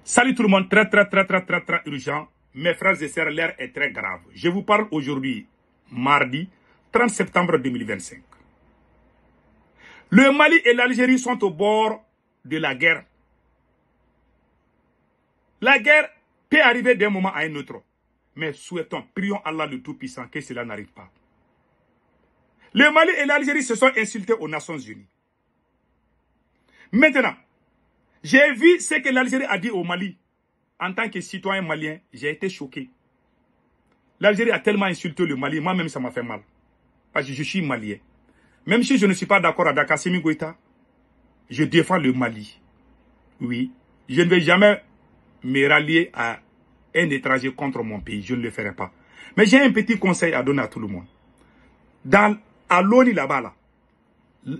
Salut tout le monde, très urgent. Mes frères et sœurs, l'air est très grave. Je vous parle aujourd'hui, mardi 30 septembre 2025. Le Mali et l'Algérie sont au bord de la guerre. La guerre peut arriver d'un moment à un autre. Mais souhaitons, prions Allah le Tout-Puissant que cela n'arrive pas. Le Mali et l'Algérie se sont insultés aux Nations Unies. Maintenant, j'ai vu ce que l'Algérie a dit au Mali. En tant que citoyen malien, j'ai été choqué. L'Algérie a tellement insulté le Mali, moi-même ça m'a fait mal. Parce que je suis malien. Même si je ne suis pas d'accord avec Assimi Goïta, je défends le Mali. Oui, je ne vais jamais me rallier à un étranger contre mon pays. Je ne le ferai pas. Mais j'ai un petit conseil à donner à tout le monde. À l'ONU là-bas, là,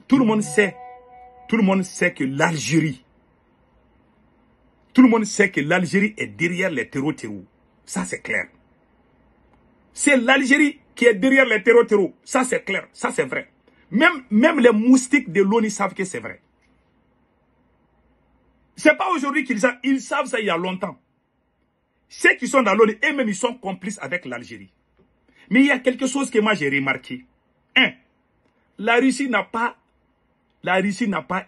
tout le monde sait que l'Algérie, est derrière les terreaux. Ça, c'est clair. C'est l'Algérie qui est derrière les terreaux. Ça, c'est clair. Ça, c'est vrai. Même les moustiques de l'ONU savent que c'est vrai. C'est pas aujourd'hui qu'ils savent. Ils savent ça il y a longtemps. Ceux qui sont dans l'ONU, eux-mêmes, ils sont complices avec l'Algérie. Mais il y a quelque chose que moi, j'ai remarqué. La Russie n'a pas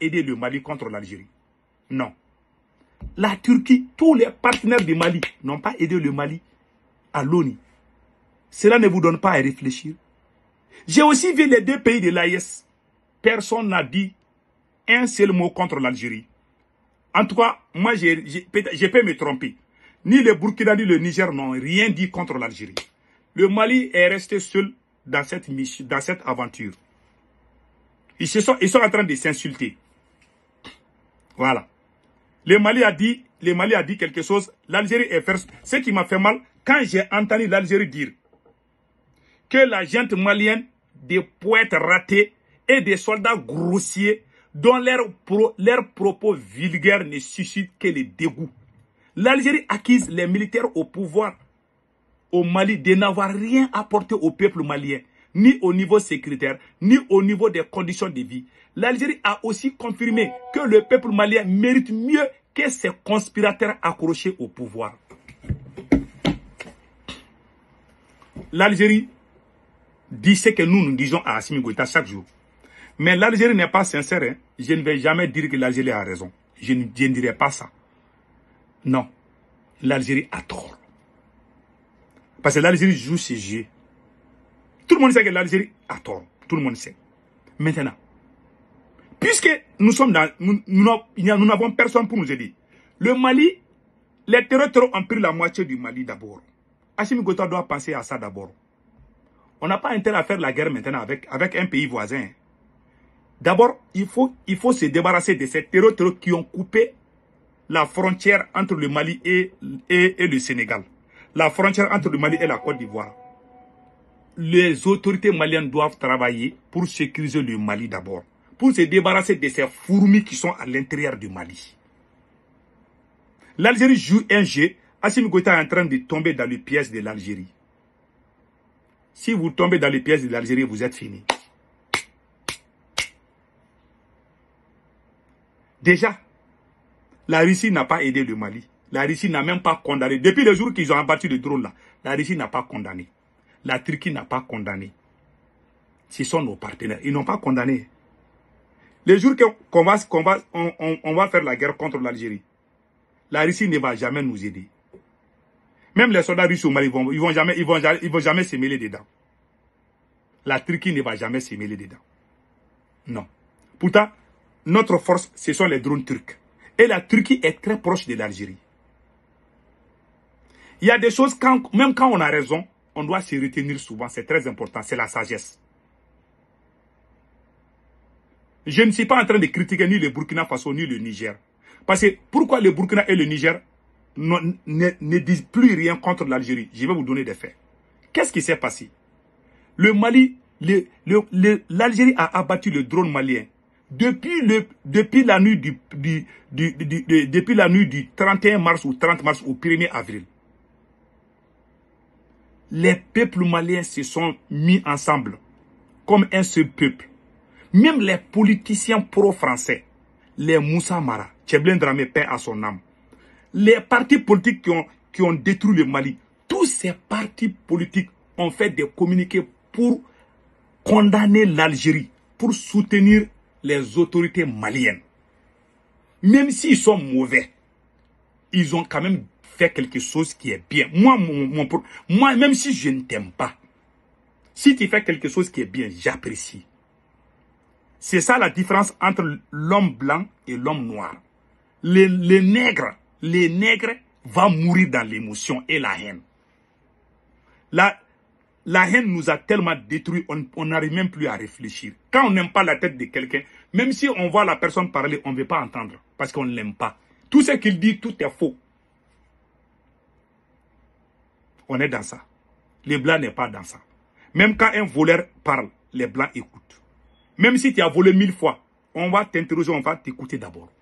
aidé le Mali contre l'Algérie. Non. La Turquie, tous les partenaires du Mali n'ont pas aidé le Mali à l'ONU. Cela ne vous donne pas à réfléchir. J'ai aussi vu les deux pays de l'AES. Personne n'a dit un seul mot contre l'Algérie. En tout cas, moi, je peux me tromper. Ni le Burkina ni le Niger n'ont rien dit contre l'Algérie. Le Mali est resté seul dans cette aventure. Ils sont en train de s'insulter. Voilà. Le Mali a dit quelque chose. L'Algérie est first. Ce qui m'a fait mal, quand j'ai entendu l'Algérie dire que la gente malienne, des poètes ratés et des soldats grossiers dont leurs propos vulgaires ne suscitent que le dégoût. L'Algérie accuse les militaires au pouvoir au Mali de n'avoir rien apporté au peuple malien, ni au niveau sécuritaire, ni au niveau des conditions de vie. L'Algérie a aussi confirmé que le peuple malien mérite mieux que ces conspirateurs accrochés au pouvoir. L'Algérie dit ce que nous disons à Assimi Goïta chaque jour. Mais l'Algérie n'est pas sincère. Hein. Je ne vais jamais dire que l'Algérie a raison. Je ne dirai pas ça. Non. L'Algérie a tort. Parce que l'Algérie joue ses jeux. Tout le monde sait que l'Algérie a tort. Tout le monde sait. Maintenant, puisque nous n'avons personne pour nous aider. Le Mali, les terroristes ont pris la moitié du Mali d'abord. Assimi Goïta doit penser à ça d'abord. On n'a pas intérêt à faire la guerre maintenant avec un pays voisin. D'abord, il faut se débarrasser de ces terroristes qui ont coupé la frontière entre le Mali et le Sénégal. La frontière entre le Mali et la Côte d'Ivoire. Les autorités maliennes doivent travailler pour sécuriser le Mali d'abord. Pour se débarrasser de ces fourmis qui sont à l'intérieur du Mali. L'Algérie joue un jeu. Assimi Goïta est en train de tomber dans le piège de l'Algérie. Si vous tombez dans le piège de l'Algérie, vous êtes fini. Déjà, la Russie n'a pas aidé le Mali. La Russie n'a même pas condamné. Depuis le jour qu'ils ont abattu le drone là, la Russie n'a pas condamné. La Turquie n'a pas condamné. Ce sont nos partenaires. Ils n'ont pas condamné. Le jour qu'on va faire la guerre contre l'Algérie, la Russie ne va jamais nous aider. Même les soldats russes au Mali, ils vont jamais se mêler dedans. La Turquie ne va jamais se mêler dedans. Non. Pourtant, notre force, ce sont les drones turcs. Et la Turquie est très proche de l'Algérie. Il y a des choses, même quand on a raison, on doit se retenir souvent. C'est très important. C'est la sagesse. Je ne suis pas en train de critiquer ni le Burkina Faso ni le Niger. Parce que pourquoi le Burkina et le Niger ne disent plus rien contre l'Algérie? Je vais vous donner des faits. Qu'est-ce qui s'est passé? Le Mali, l'Algérie a abattu le drone malien. Depuis la nuit du 31 mars ou 30 mars au 1er avril. Les peuples maliens se sont mis ensemble comme un seul peuple. Même les politiciens pro-français, les Moussa Mara, Tcheblin Dramé, paix à son âme, les partis politiques qui ont détruit le Mali, tous ces partis politiques ont fait des communiqués pour condamner l'Algérie, pour soutenir les autorités maliennes. Même s'ils sont mauvais, ils ont quand même fait quelque chose qui est bien. Moi, même si je ne t'aime pas, si tu fais quelque chose qui est bien, j'apprécie. C'est ça la différence entre l'homme blanc et l'homme noir. Les nègres vont mourir dans l'émotion et la haine. La haine nous a tellement détruits, on n'arrive même plus à réfléchir. Quand on n'aime pas la tête de quelqu'un, même si on voit la personne parler, on ne veut pas entendre parce qu'on ne l'aime pas. Tout ce qu'il dit, tout est faux. On est dans ça. Les blancs n'est pas dans ça. Même quand un voleur parle, les blancs écoutent. Même si tu as volé 1000 fois, on va t'interroger, on va t'écouter d'abord.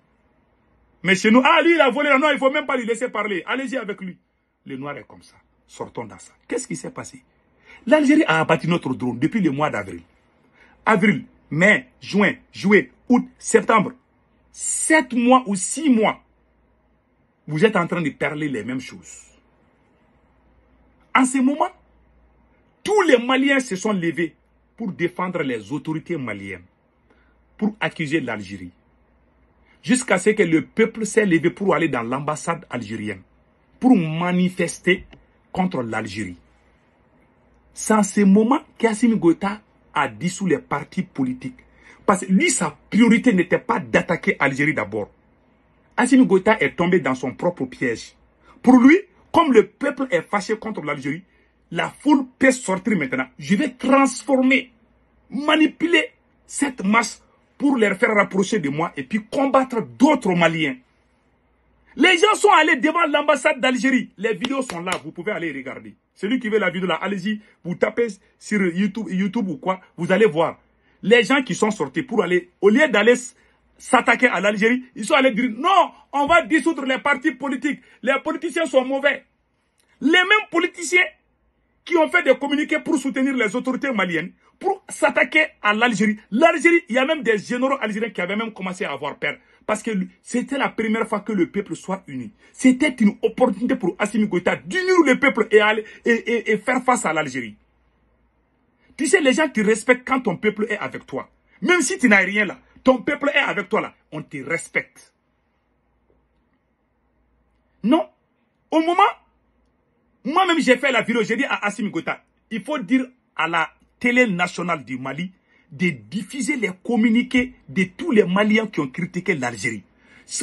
Mais chez nous, ah lui il a volé, non, il ne faut même pas lui laisser parler. Allez-y avec lui. Le noir est comme ça. Sortons dans ça. Qu'est-ce qui s'est passé? L'Algérie a abattu notre drone depuis le mois d'avril. Avril, mai, juin, juillet, août, septembre. 7 mois ou 6 mois. Vous êtes en train de parler les mêmes choses. En ce moment, tous les Maliens se sont levés pour défendre les autorités maliennes, pour accuser l'Algérie. Jusqu'à ce que le peuple s'est levé pour aller dans l'ambassade algérienne, pour manifester contre l'Algérie. C'est en ce moment qu'Assimi Goïta a dissous les partis politiques. Parce que lui, sa priorité n'était pas d'attaquer l'Algérie d'abord. Assimi Goïta est tombé dans son propre piège. Pour lui, comme le peuple est fâché contre l'Algérie, la foule peut sortir maintenant. Je vais transformer, manipuler cette masse pour les faire rapprocher de moi et puis combattre d'autres Maliens. Les gens sont allés devant l'ambassade d'Algérie. Les vidéos sont là, vous pouvez aller regarder. Celui qui veut la vidéo là, allez-y, vous tapez sur YouTube ou quoi, vous allez voir. Les gens qui sont sortis pour aller, au lieu d'aller s'attaquer à l'Algérie, ils sont allés dire non, on va dissoudre les partis politiques. Les politiciens sont mauvais. Les mêmes politiciens qui ont fait des communiqués pour soutenir les autorités maliennes, pour s'attaquer à l'Algérie. L'Algérie, il y a même des généraux algériens qui avaient même commencé à avoir peur. Parce que c'était la première fois que le peuple soit uni. C'était une opportunité pour Assimi Goïta d'unir le peuple et faire face à l'Algérie. Tu sais, les gens te respectent quand ton peuple est avec toi. Même si tu n'as rien là, ton peuple est avec toi là, on te respecte. Non. Au moment, moi-même j'ai fait la vidéo, j'ai dit à Assimi Goïta, il faut dire à la télé nationale du Mali de diffuser les communiqués de tous les Maliens qui ont critiqué l'Algérie.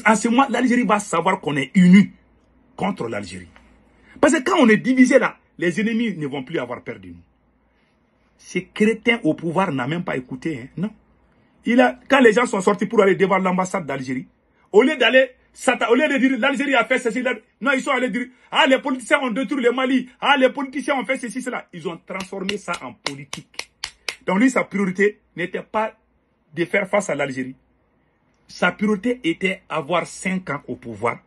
En ce moment, l'Algérie va savoir qu'on est unis contre l'Algérie. Parce que quand on est divisé là, les ennemis ne vont plus avoir peur de nous. Ces crétins au pouvoir n'ont même pas écouté, hein, non. Quand les gens sont sortis pour aller devant l'ambassade d'Algérie, au lieu de dire l'Algérie a fait ceci, non, ils sont allés dire, ah, les politiciens ont détruit le Mali, ah, les politiciens ont fait ceci, cela. Ils ont transformé ça en politique. Donc lui, sa priorité n'était pas de faire face à l'Algérie. Sa priorité était avoir 5 ans au pouvoir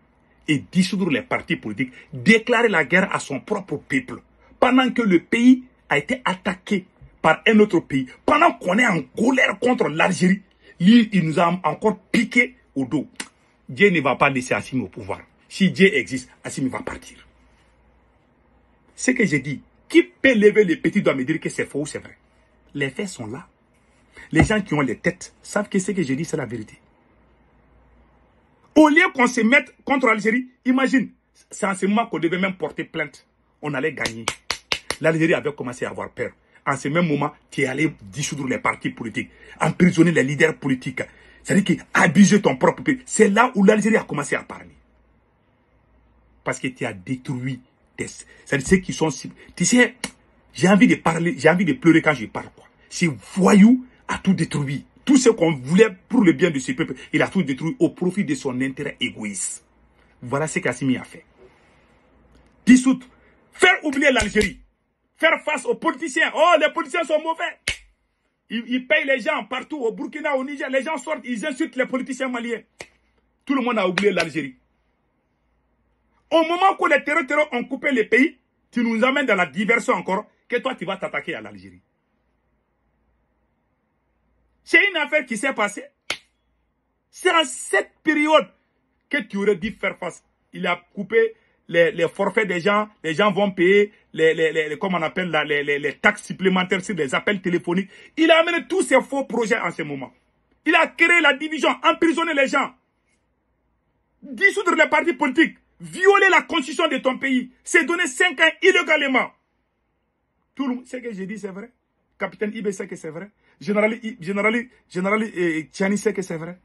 et dissoudre les partis politiques, déclarer la guerre à son propre peuple, pendant que le pays a été attaqué par un autre pays, pendant qu'on est en colère contre l'Algérie, lui, il nous a encore piqué au dos. Dieu ne va pas laisser Assimi au pouvoir. Si Dieu existe, Assimi va partir. Ce que j'ai dit, qui peut lever les petits doigts me dire que c'est faux ou c'est vrai? Les faits sont là. Les gens qui ont les têtes savent que ce que j'ai dit, c'est la vérité. Au lieu qu'on se mette contre l'Algérie, imagine, c'est en ce moment qu'on devait même porter plainte. On allait gagner. L'Algérie avait commencé à avoir peur. En ce même moment, tu es allé dissoudre les partis politiques, emprisonner les leaders politiques. C'est-à-dire qu'abuser ton propre pays. C'est là où l'Algérie a commencé à parler. Parce que tu as détruit c'est-à-dire ceux qui sont... Tu sais, j'ai envie de parler, j'ai envie de pleurer quand je parle, quoi. Ce voyou a tout détruit. Tout ce qu'on voulait pour le bien de ce peuple, il a tout détruit au profit de son intérêt égoïste. Voilà ce qu'Assimi a fait. Dissoudre. Faire oublier l'Algérie. Faire face aux politiciens. Oh, les politiciens sont mauvais. Ils payent les gens partout, au Burkina, au Niger. Les gens sortent, ils insultent les politiciens maliens. Tout le monde a oublié l'Algérie. Au moment où les terroristes ont coupé les pays, tu nous amènes dans la diversion encore, que toi tu vas t'attaquer à l'Algérie. C'est une affaire qui s'est passée. C'est à cette période que tu aurais dû faire face. il a coupé les forfaits des gens vont payer comment on appelle là, les taxes supplémentaires sur les appels téléphoniques. Il a amené tous ces faux projets en ce moment. Il a créé la division, emprisonné les gens, dissoudre les partis politiques, violer la constitution de ton pays, c'est donner 5 ans illégalement. Tout le monde sait que j'ai dit, c'est vrai. Capitaine Ibe sait que c'est vrai. Général Tchani sait que c'est vrai.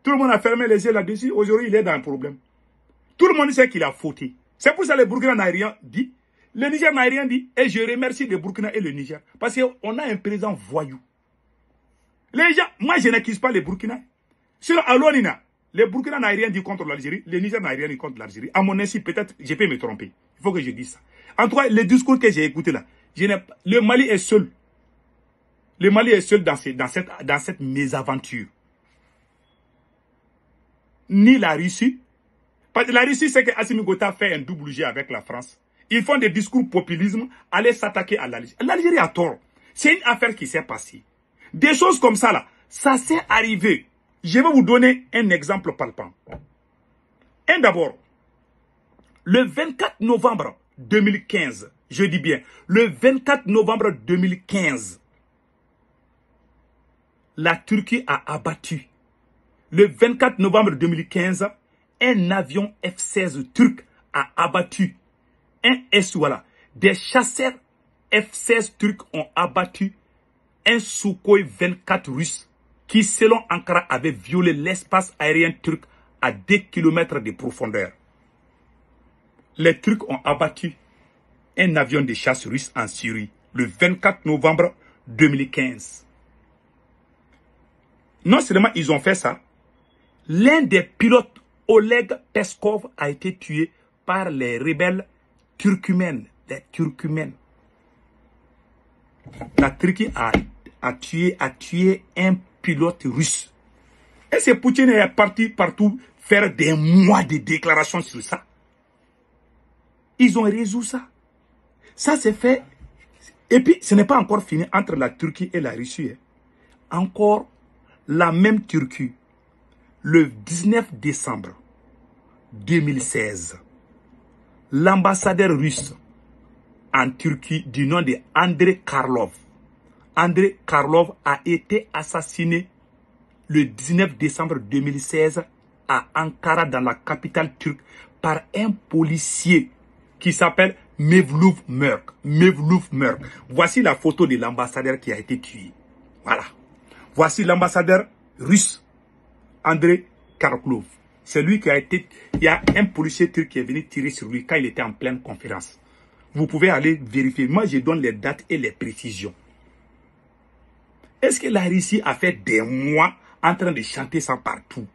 Tout le monde a fermé les yeux là-dessus. Aujourd'hui, il est dans un problème. Tout le monde sait qu'il a fauté. C'est pour ça que le Burkina n'a rien dit. Le Niger n'a rien dit. Et je remercie le Burkina et le Niger. Parce qu'on a un président voyou. Les gens, moi je n'accuse pas les Burkinais. Sinon, à l'ONINA, le Burkina n'a rien dit contre l'Algérie. Le Niger n'a rien dit contre l'Algérie. À mon insu, peut-être, je peux me tromper. Il faut que je dise ça. En tout cas, le discours que j'ai écouté là, le Mali est seul. Le Mali est seul dans cette mésaventure. Ni la Russie. Parce que la Russie, c'est que Assimi Goïta fait un double jeu avec la France. Ils font des discours populisme, aller s'attaquer à l'Algérie. L'Algérie a tort. C'est une affaire qui s'est passée. Des choses comme ça, là, ça s'est arrivé. Je vais vous donner un exemple palpant. D'abord, le 24 novembre 2015, je dis bien, le 24 novembre 2015, la Turquie a abattu, le 24 novembre 2015, un avion F-16 turc a abattu voilà. Des chasseurs F-16 turcs ont abattu un Sukhoi 24 russe qui, selon Ankara, avait violé l'espace aérien turc à 2 km de profondeur. Les Turcs ont abattu un avion de chasse russe en Syrie le 24 novembre 2015. Non seulement ils ont fait ça, l'un des pilotes, Oleg Peskov, a été tué par les rebelles turkmènes. Les Turkmènes. La Turquie a tué un pilote russe. Et c'est Poutine est parti partout faire des mois de déclarations sur ça. Ils ont résolu ça. Ça s'est fait. Et puis, ce n'est pas encore fini entre la Turquie et la Russie. Encore la même Turquie. Le 19 décembre 2016, l'ambassadeur russe en Turquie du nom de Andrei Karlov. Andrei Karlov a été assassiné le 19 décembre 2016 à Ankara, dans la capitale turque, par un policier qui s'appelle Mevlut Mörk. Mevlut Mörk. Voici la photo de l'ambassadeur qui a été tué. Voilà. Voici l'ambassadeur russe, Andrei Karlov. C'est lui qui a été... Il y a un policier turc qui est venu tirer sur lui quand il était en pleine conférence. Vous pouvez aller vérifier. Moi, je donne les dates et les précisions. Est-ce que la Russie a fait des mois en train de chanter ça partout?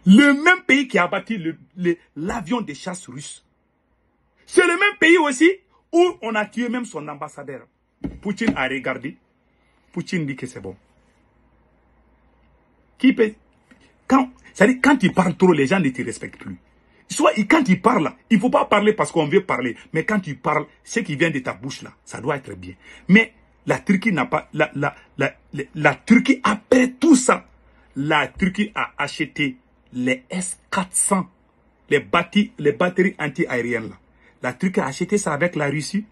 Le même pays qui a abattu l'avion de chasse russe. C'est le même pays aussi où on a tué même son ambassadeur. Poutine a regardé. Poutine dit que c'est bon. Qui peut... quand tu parles trop, les gens ne te respectent plus. Soit quand tu parles, il ne faut pas parler parce qu'on veut parler. Mais quand tu parles, ce qui vient de ta bouche là, ça doit être bien. Mais la Turquie n'a pas... La Turquie, après tout ça, la Turquie a acheté les S-400, les batteries anti-aériennes là. La Turquie a acheté ça avec la Russie.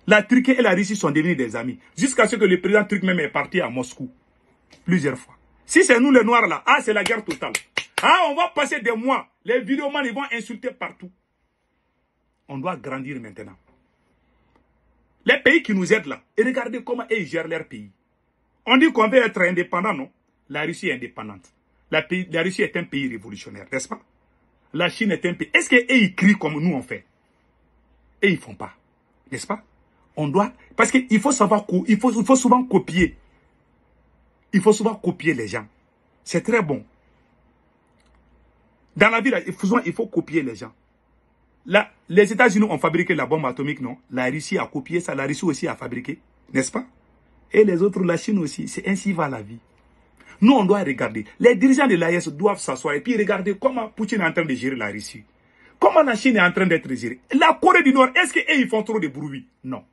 La Turquie et la Russie sont devenus des amis. Jusqu'à ce que le président turc même est parti à Moscou. Plusieurs fois. Si c'est nous les Noirs là, c'est la guerre totale. On va passer des mois. Les vidéomans, ils vont insulter partout. On doit grandir maintenant. Les pays qui nous aident là, et regardez comment ils gèrent leur pays. On dit qu'on veut être indépendant, non? La Russie est indépendante. La Russie est un pays révolutionnaire, n'est-ce pas? La Chine est un pays... Est-ce qu'ils crient comme nous on fait? Et ils ne font pas. N'est-ce pas? On doit... Parce qu'il faut savoir... Il faut souvent copier. Il faut souvent copier les gens. C'est très bon. Dans la vie, là, il faut copier les gens. Là, les États-Unis ont fabriqué la bombe atomique, non? La Russie a copié ça. La Russie aussi a fabriqué. N'est-ce pas? Et les autres, la Chine aussi. C'est ainsi va la vie. Nous, on doit regarder. Les dirigeants de l'AES doivent s'asseoir et puis regarder comment Poutine est en train de gérer la Russie. Comment la Chine est en train d'être gérée. La Corée du Nord, est-ce qu'ils font trop de bruit? Non.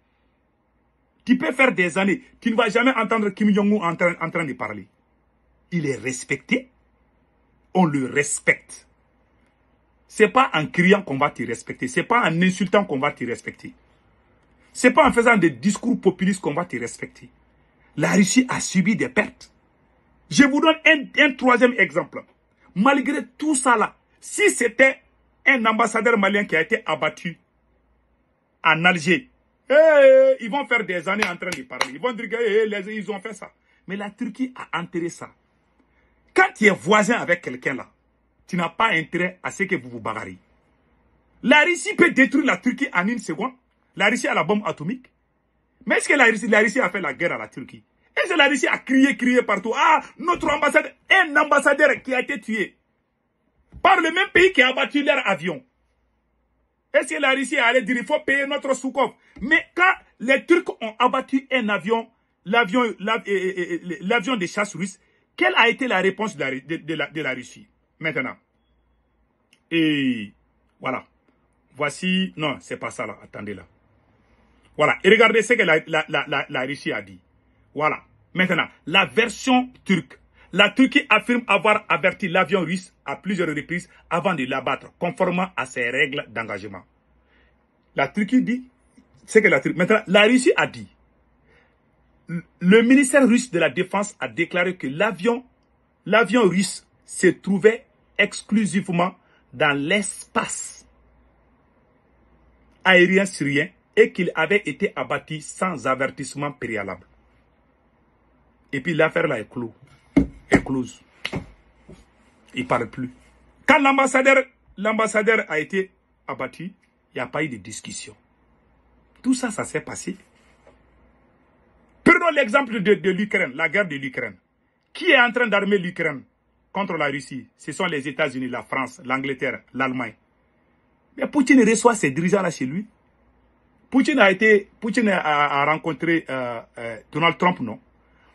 Tu peux faire des années. Tu ne vas jamais entendre Kim Jong-un en train de parler. Il est respecté. On le respecte. c'est pas en criant qu'on va te respecter. C'est pas en insultant qu'on va te respecter. C'est pas en faisant des discours populistes qu'on va te respecter. La Russie a subi des pertes. Je vous donne un troisième exemple. Malgré tout ça là, si c'était un ambassadeur malien qui a été abattu en Alger, ils vont faire des années en train de parler. Ils vont dire qu'ils ont fait ça. Mais la Turquie a enterré ça. Quand tu es voisin avec quelqu'un là, tu n'as pas intérêt à ce que vous vous bagarrez. La Russie peut détruire la Turquie en une seconde. La Russie a la bombe atomique. Mais est-ce que la Russie a fait la guerre à la Turquie? Est-ce que la Russie a crié partout? Ah, notre ambassadeur, un ambassadeur qui a été tué par le même pays qui a abattu leur avion. Est-ce que la Russie allait dire il faut payer notre Soukhov? Mais quand les Turcs ont abattu un avion, l'avion de chasse russe, quelle a été la réponse de la Russie? Maintenant. Et voilà. Voici. Non, c'est pas ça là. Attendez là. Voilà. Et regardez ce que la Russie a dit. Voilà. Maintenant, la version turque. La Turquie affirme avoir averti l'avion russe à plusieurs reprises avant de l'abattre, conformément à ses règles d'engagement. La Turquie dit, c'est que la Turquie. Maintenant, la Russie a dit. Le ministère russe de la Défense a déclaré que l'avion russe se trouvait exclusivement dans l'espace aérien syrien et qu'il avait été abattu sans avertissement préalable. Et puis l'affaire là est close. Il ne parle plus. Quand l'ambassadeur a été abattu, il n'y a pas eu de discussion. Tout ça, ça s'est passé. Prenons l'exemple de l'Ukraine, la guerre de l'Ukraine. Qui est en train d'armer l'Ukraine contre la Russie? Ce sont les États-Unis, la France, l'Angleterre, l'Allemagne. Mais Poutine reçoit ses dirigeants là chez lui. Poutine a rencontré Donald Trump, non?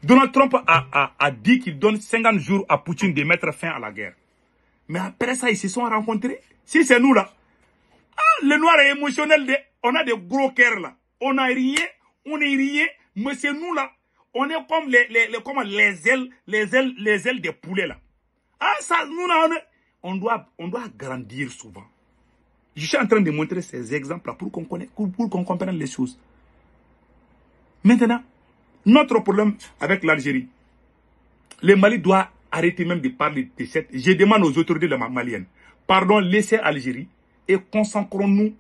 Donald Trump a dit qu'il donne 50 jours à Poutine de mettre fin à la guerre. Mais après ça, ils se sont rencontrés. Si c'est nous là, le noir est émotionnel, on a des gros cœurs là. On n'a rien, on n'est rien, mais c'est nous là. On est comme les ailes des poulets là. Ah ça, nous là, on doit grandir souvent. Je suis en train de montrer ces exemples là pour qu'on comprenne les choses. Maintenant, notre problème avec l'Algérie, le Mali doit arrêter même de parler de cette. Je demande aux autorités maliennes, pardon, laissez Algérie et concentrons-nous.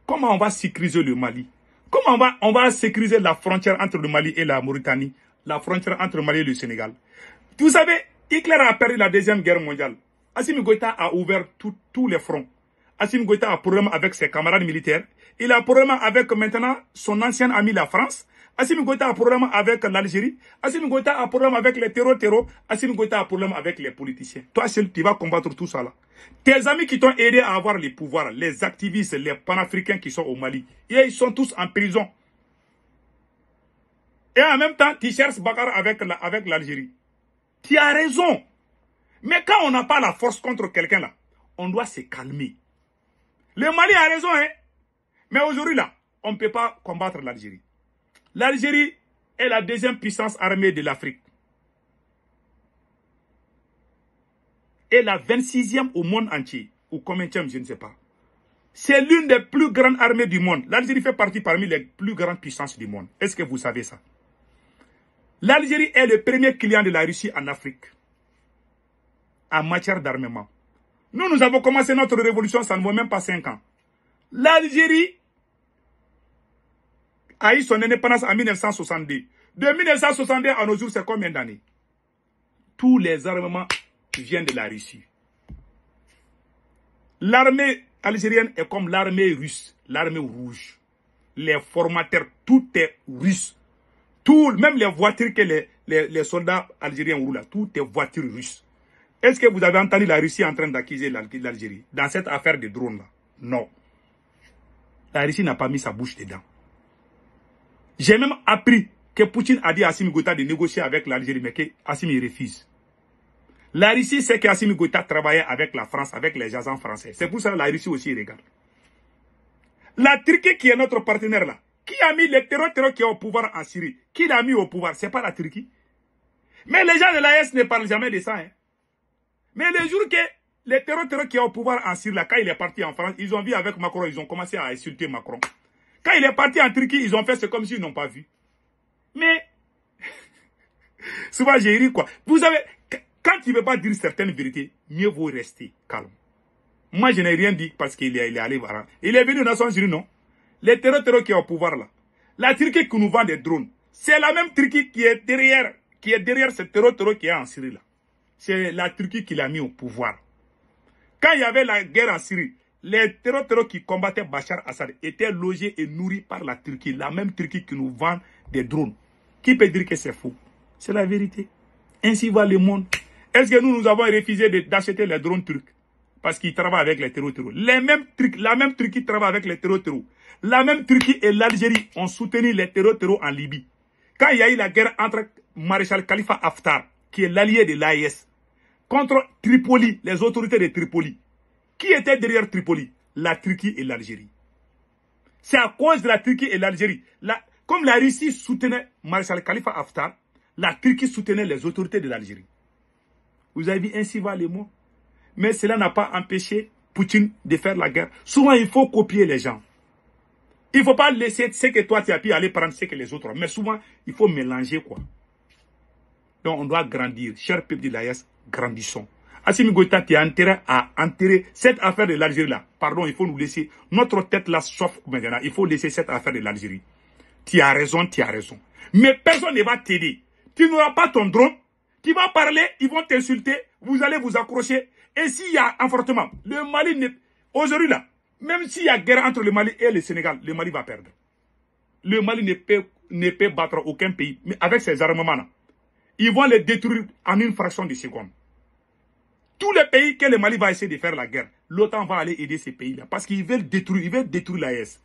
Comment on va sécuriser le Mali? Comment on va sécuriser la frontière entre le Mali et la Mauritanie, la frontière entre le Mali et le Sénégal? Vous savez, Hitler a perdu la Deuxième Guerre mondiale. Assimi Goïta a ouvert tous les fronts. Assimi Goïta a un problème avec ses camarades militaires. Il a un problème avec maintenant son ancien ami la France. Assimi Goïta a un problème avec l'Algérie. Assimi Goïta a un problème avec les terreaux. Assimi Goïta a un problème avec les politiciens. Toi seul, tu vas combattre tout ça là. Tes amis qui t'ont aidé à avoir les pouvoirs, les activistes, les panafricains qui sont au Mali, ils sont tous en prison. Et en même temps, tu cherches bagarre avec l'Algérie. Tu as raison. Mais quand on n'a pas la force contre quelqu'un là, on doit se calmer. Le Mali a raison, hein. Mais aujourd'hui là, on ne peut pas combattre l'Algérie. L'Algérie est la deuxième puissance armée de l'Afrique. Et la 26e au monde entier. Ou combienième, je ne sais pas. C'est l'une des plus grandes armées du monde. L'Algérie fait partie parmi les plus grandes puissances du monde. Est-ce que vous savez ça? L'Algérie est le premier client de la Russie en Afrique. En matière d'armement. Nous avons commencé notre révolution, ça ne vaut même pas 5 ans. L'Algérie a eu son indépendance en 1962. De 1962 à nos jours, c'est combien d'années? Tous les armements viennent de la Russie. L'armée algérienne est comme l'armée russe, l'armée rouge. Les formateurs, tout est russe. Tout, même les voitures que les soldats algériens roulent là, tout est voitures russes. Est-ce que vous avez entendu la Russie en train d'accuser l'Algérie dans cette affaire de drones là? Non. La Russie n'a pas mis sa bouche dedans. J'ai même appris que Poutine a dit à Assimi Goïta de négocier avec l'Algérie, mais que Assimi refuse. La Russie sait qu'Assimi Goïta travaillait avec la France, avec les agents français. C'est pour ça que la Russie aussi regarde. La Turquie qui est notre partenaire là, qui a mis les terroristes qui sont au pouvoir en Syrie? Qui l'a mis au pouvoir? C'est pas la Turquie. Mais les gens de l'AS ne parlent jamais de ça. Hein. Mais le jour que Les terreurs qui sont au pouvoir en Syrie, là, quand il est parti en France, ils ont vu avec Macron, ils ont commencé à insulter Macron. Quand il est parti en Turquie, ils ont fait c'est comme s'ils n'ont pas vu. Mais, souvent j'ai ri quoi. Vous savez, quand tu ne veux pas dire certaines vérités, mieux vaut rester calme. Moi, je n'ai rien dit parce qu'il est allé voir. Il est venu aux Nations Unies, non? Les terreurs qui sont au pouvoir là. La Turquie qui nous vend des drones, c'est la même Turquie qui est derrière ce terreur qui est en Syrie là. C'est la Turquie qui l'a mis au pouvoir. Quand il y avait la guerre en Syrie, les terreurs qui combattaient Bachar Assad étaient logés et nourris par la Turquie. La même Turquie qui nous vend des drones. Qui peut dire que c'est faux? C'est la vérité. Ainsi va le monde. Est-ce que nous avons refusé d'acheter les drones turcs? Parce qu'ils travaillent avec les terreurs. La même Turquie travaille avec les terreurs. La même Turquie et l'Algérie ont soutenu les terreurs en Libye. Quand il y a eu la guerre entre Maréchal Khalifa Haftar, qui est l'allié de l'AIS, contre Tripoli, les autorités de Tripoli. Qui était derrière Tripoli? La Turquie et l'Algérie. C'est à cause de la Turquie et l'Algérie. Comme la Russie soutenait Maréchal Khalifa Haftar, la Turquie soutenait les autorités de l'Algérie. Vous avez vu, ainsi va les mots. Mais cela n'a pas empêché Poutine de faire la guerre. Souvent, il faut copier les gens. Il ne faut pas laisser ce que toi tu as pu aller prendre ce que les autres ont. Mais souvent, il faut mélanger quoi. Donc, on doit grandir. Cher peuple de l'AES, grandissons. Assimi Goïta, tu as intérêt à enterrer cette affaire de l'Algérie là. Pardon, il faut nous laisser. Notre tête là chauffe maintenant. Il faut laisser cette affaire de l'Algérie. Tu as raison, tu as raison. Mais personne ne va t'aider. Tu n'auras pas ton drone. Tu vas parler, ils vont t'insulter. Vous allez vous accrocher. Et s'il y a un affrontement, le Mali, aujourd'hui là, même s'il y a guerre entre le Mali et le Sénégal, le Mali va perdre. Le Mali ne peut battre aucun pays. Mais avec ces armements là, ils vont les détruire en une fraction de seconde. Tous les pays que le Mali va essayer de faire la guerre, l'OTAN va aller aider ces pays-là. Parce qu'ils veulent détruire l'AES.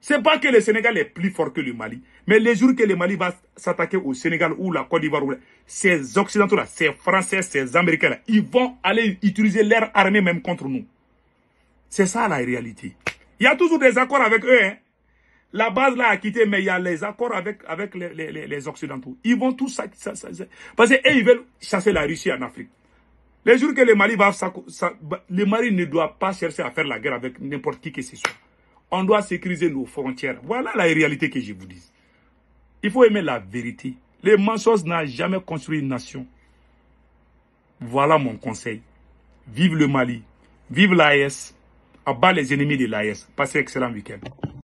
C'est pas que le Sénégal est plus fort que le Mali. Mais les jours que le Mali va s'attaquer au Sénégal ou la Côte d'Ivoire, ces Occidentaux-là, ces Français, ces Américains-là, ils vont aller utiliser leur armée même contre nous. C'est ça la réalité. Il y a toujours des accords avec eux. Hein. La base là a quitté, mais il y a les accords avec les Occidentaux. Ils vont tout ça. Parce qu'eux, ils veulent chasser la Russie en Afrique. Les jours que le Mali va... le Mali ne doit pas chercher à faire la guerre avec n'importe qui que ce soit. On doit sécuriser nos frontières. Voilà la réalité que je vous dis. Il faut aimer la vérité. Les mensonges n'ont jamais construit une nation. Voilà mon conseil. Vive le Mali. Vive l'AES. Abat les ennemis de l'AES. Passez un excellent week-end.